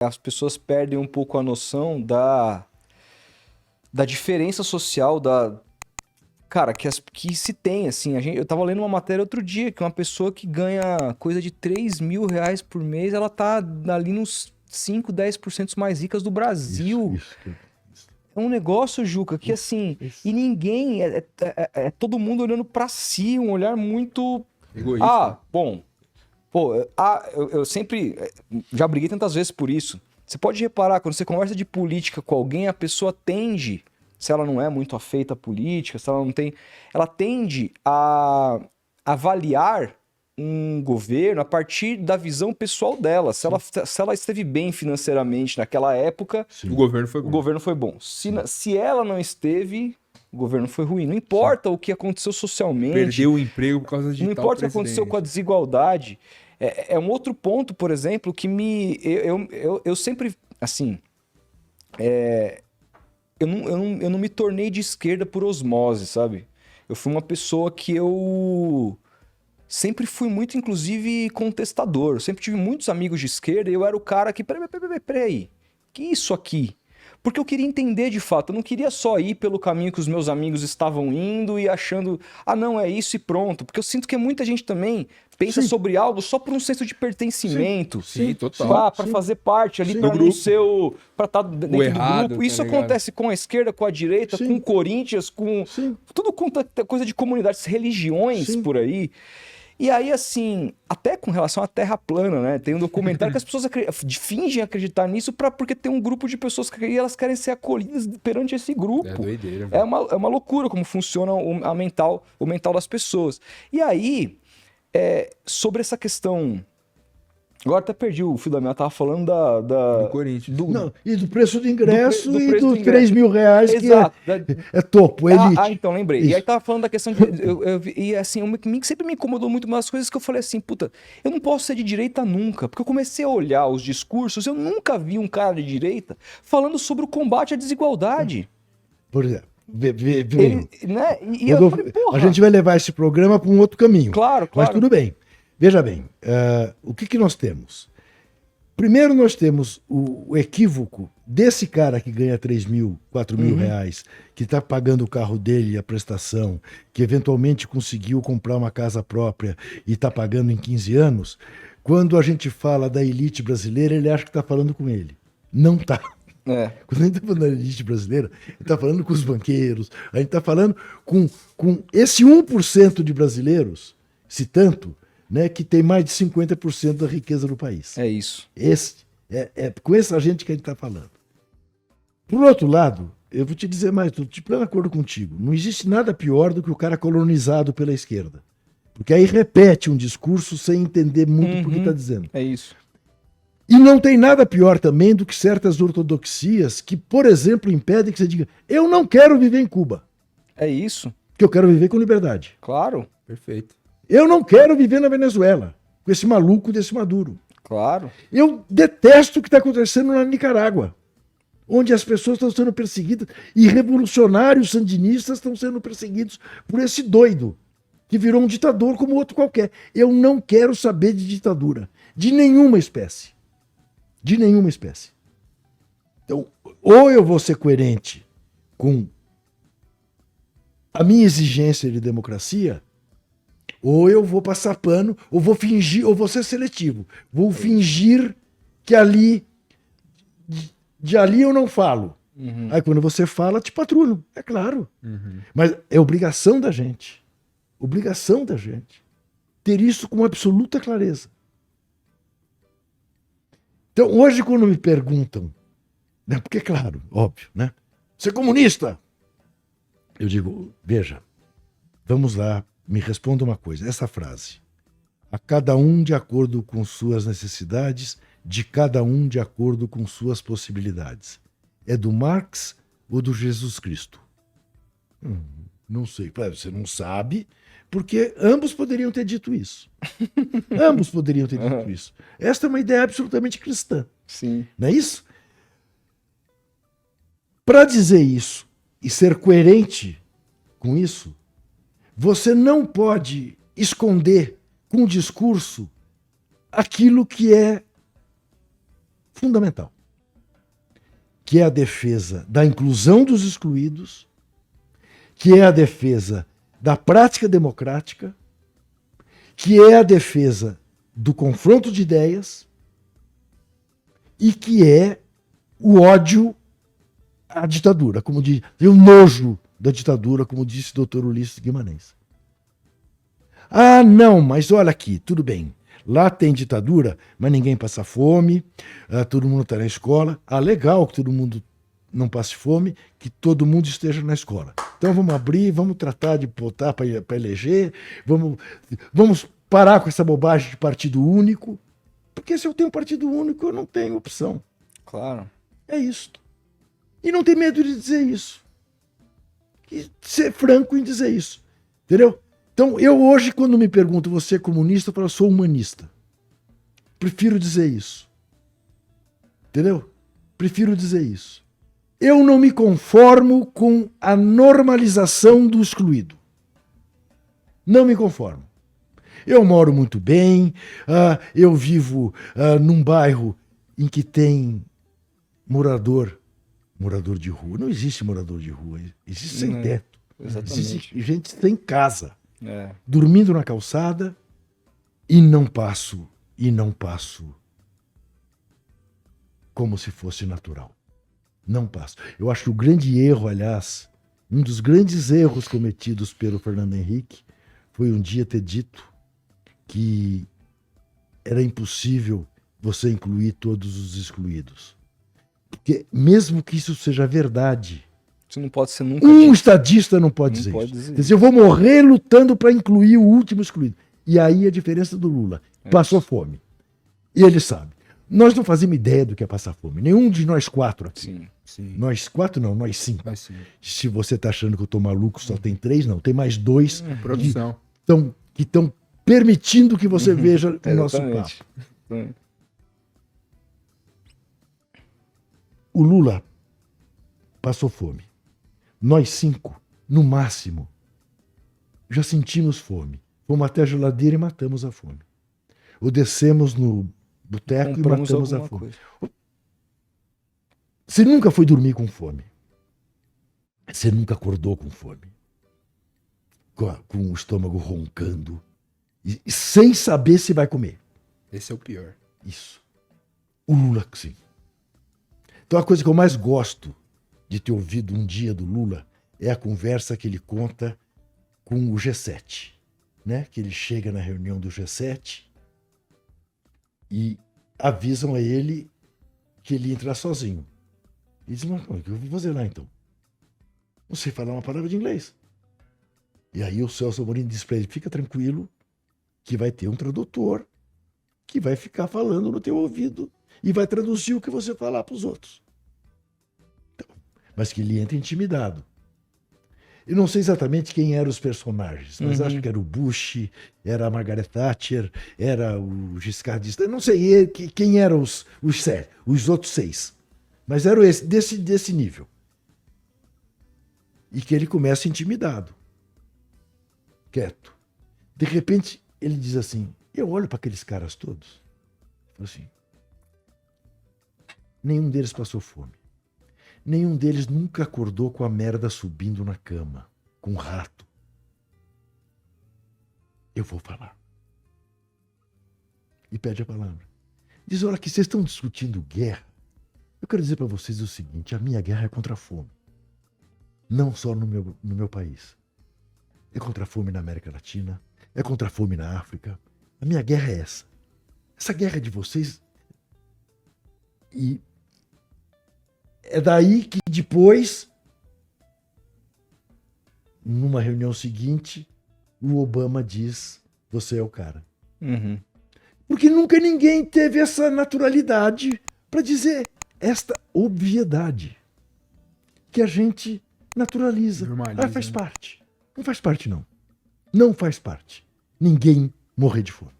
as pessoas perdem um pouco a noção da diferença social, cara, que se tem, assim. Eu tava lendo uma matéria outro dia, que uma pessoa que ganha coisa de R$ 3.000 por mês, ela tá ali nos 5, 10% mais ricas do Brasil. Isso. É um negócio, Juca, que assim, e ninguém, é todo mundo olhando pra si, um olhar muito... Egoísta. Bom, pô, eu sempre, já briguei tantas vezes por isso. Você pode reparar, quando você conversa de política com alguém, a pessoa tende, se ela não é muito afeita à política, se ela não tem, ela tende a avaliar um governo a partir da visão pessoal dela. Se ela esteve bem financeiramente naquela época, O governo foi o bom. governo foi bom. Se ela não esteve, o governo foi ruim. Não importa o que aconteceu socialmente. Perdeu o emprego por causa de Não tal importa o que aconteceu com a presidente. desigualdade. É um outro ponto, por exemplo, que eu sempre, assim, eu não me tornei de esquerda por osmose, sabe? Eu fui uma pessoa que eu sempre fui muito, inclusive, contestador. Eu sempre tive muitos amigos de esquerda e eu era o cara que, peraí, que isso aqui? Porque eu queria entender de fato, eu não queria só ir pelo caminho que os meus amigos estavam indo e achando, não, é isso e pronto. Porque eu sinto que muita gente também pensa sobre algo só por um senso de pertencimento. Sim, total. Para fazer parte ali, Sim. para Do não grupo. ser para estar dentro do errado, grupo. tá Isso ligado? acontece com a esquerda, com a direita, com o Corinthians, com tudo quanto é coisa de comunidades, religiões por aí. E aí, assim, até com relação à Terra plana, né? Tem um documentário que as pessoas fingem acreditar nisso porque tem um grupo de pessoas que elas querem ser acolhidas perante esse grupo. É doideira, É velho. uma loucura como funciona o mental das pessoas. E aí, sobre essa questão... Agora até perdi o fio da meada, tava falando Do Corinthians. Não, e do preço do ingresso do e preço do dos R$ 3.000 Exato. que é topo, elite. Então, lembrei. Isso. E aí tava falando da questão de... E assim, sempre me incomodou muito umas coisas que eu falei assim, puta, eu não posso ser de direita nunca. Porque eu comecei a olhar os discursos, eu nunca vi um cara de direita falando sobre o combate à desigualdade. Por exemplo, Né? E Rodolfo, eu falei, porra. a gente vai levar esse programa para um outro caminho. Claro. Mas tudo bem. Veja bem, o que nós temos? Primeiro nós temos o equívoco desse cara que ganha 3.000, 4.000 reais, que está pagando o carro dele, a prestação, que eventualmente conseguiu comprar uma casa própria e está pagando em 15 anos. Quando a gente fala da elite brasileira, ele acha que está falando com ele. Não está. Quando a gente está falando da elite brasileira, a gente está falando com os banqueiros, a gente está falando com esse 1% de brasileiros, se tanto, né, que tem mais de 50% da riqueza do país. É isso. É com essa gente que a gente está falando. Por outro lado, eu vou te dizer mais, estou de pleno acordo contigo. Não existe nada pior do que o cara colonizado pela esquerda. Porque aí repete um discurso sem entender muito por que está dizendo. É isso. E não tem nada pior também do que certas ortodoxias que, por exemplo, impedem que você diga: eu não quero viver em Cuba. É isso. Que eu quero viver com liberdade. Claro. Perfeito. Eu não quero viver na Venezuela, com esse maluco desse Maduro. Claro. Eu detesto o que está acontecendo na Nicarágua, onde as pessoas estão sendo perseguidas e revolucionários sandinistas estão sendo perseguidos por esse doido, que virou um ditador como outro qualquer. Eu não quero saber de ditadura, de nenhuma espécie. De nenhuma espécie. Então, ou eu vou ser coerente com a minha exigência de democracia, ou eu vou passar pano, ou vou fingir, ou vou ser seletivo. Vou fingir que ali, de ali eu não falo. Aí quando você fala, te patrulho, é claro. Mas é obrigação da gente ter isso com absoluta clareza. Então, hoje, quando me perguntam, né, porque, claro, óbvio, né? Você é comunista? Eu digo, veja, vamos lá, me responda uma coisa. Essa frase, a cada um de acordo com suas necessidades, de cada um de acordo com suas possibilidades. É do Marx ou do Jesus Cristo? Não sei. Você não sabe, porque ambos poderiam ter dito isso. Ambos poderiam ter dito isso. Esta é uma ideia absolutamente cristã. Sim. Não é isso? Para dizer isso e ser coerente com isso, você não pode esconder com o discurso aquilo que é fundamental, que é a defesa da inclusão dos excluídos, que é a defesa da prática democrática, que é a defesa do confronto de ideias e que é o ódio à ditadura, como diz, o nojo da ditadura, como disse o Dr. Ulisses Guimarães. Ah, não, mas olha aqui, tudo bem. Lá tem ditadura, mas ninguém passa fome, todo mundo está na escola. Ah, legal que todo mundo não passe fome, que todo mundo esteja na escola. Então vamos abrir, vamos tratar de botar para eleger, vamos parar com essa bobagem de partido único, porque se eu tenho partido único, eu não tenho opção. Claro. É isso. E não ter medo de dizer isso. E ser franco em dizer isso. Entendeu? Então, eu hoje, quando me pergunto, você é comunista, eu falo, sou humanista. Prefiro dizer isso. Entendeu? Prefiro dizer isso. Eu não me conformo com a normalização do excluído. Não me conformo. Eu moro muito bem, eu vivo num bairro em que tem morador de rua. Não existe morador de rua, existe sem teto. Exatamente. Existe gente sem casa. É. Dormindo na calçada e não passo como se fosse natural. Não passo. Eu acho que o grande erro, aliás, um dos grandes erros cometidos pelo Fernando Henrique foi um dia ter dito que era impossível você incluir todos os excluídos. Porque mesmo que isso seja verdade, Isso não pode ser nunca um dito. estadista não pode dizer isso. Quer dizer, eu vou morrer lutando para incluir o último excluído. E aí a diferença do Lula. Passou fome. E ele sabe. Nós não fazemos ideia do que é passar fome. Nenhum de nós quatro aqui. Sim. Sim. Nós quatro não, nós cinco. Vai sim. Se você está achando que eu estou maluco, só tem três, não. Tem mais dois Produção. que estão permitindo que você veja o nosso Exatamente. papo. O Lula passou fome. Nós cinco, no máximo, já sentimos fome. Fomos até a geladeira e matamos a fome. Ou descemos no boteco e Compramos matamos a alguma fome. coisa. Você nunca foi dormir com fome. Você nunca acordou com fome. Com o estômago roncando. E sem saber se vai comer. Esse é o pior. Isso. O Lula, sim. Então a coisa que eu mais gosto de ter ouvido um dia do Lula é a conversa que ele conta com o G7. Né? Que ele chega na reunião do G7 e avisam a ele que ele ia entrar sozinho. E diz, mas o que eu vou fazer lá então? Não sei falar uma palavra de inglês. E aí o Celso Amorim diz para ele, fica tranquilo que vai ter um tradutor que vai ficar falando no teu ouvido e vai traduzir o que você falar para os outros. Então, mas que ele entra intimidado. Eu não sei exatamente quem eram os personagens, mas acho que era o Bush, era a Margaret Thatcher, era o Giscard d'Estaing, não sei quem eram os outros seis. Mas eram desse nível. E que ele começa intimidado. Quieto. De repente, ele diz assim, eu olho para aqueles caras todos. Falo assim, nenhum deles passou fome. Nenhum deles nunca acordou com a merda subindo na cama, com um rato. Eu vou falar. E pede a palavra. Diz, olha que vocês estão discutindo guerra. Eu quero dizer para vocês o seguinte, a minha guerra é contra a fome. Não só no meu país. É contra a fome na América Latina, é contra a fome na África. A minha guerra é essa. Essa guerra é de vocês. E é daí que depois, numa reunião seguinte, o Obama diz, você é o cara. Porque nunca ninguém teve essa naturalidade para dizer esta obviedade que a gente naturaliza. Normaliza, Faz né? parte. Não faz parte, não. Não faz parte. Ninguém morrer de fome.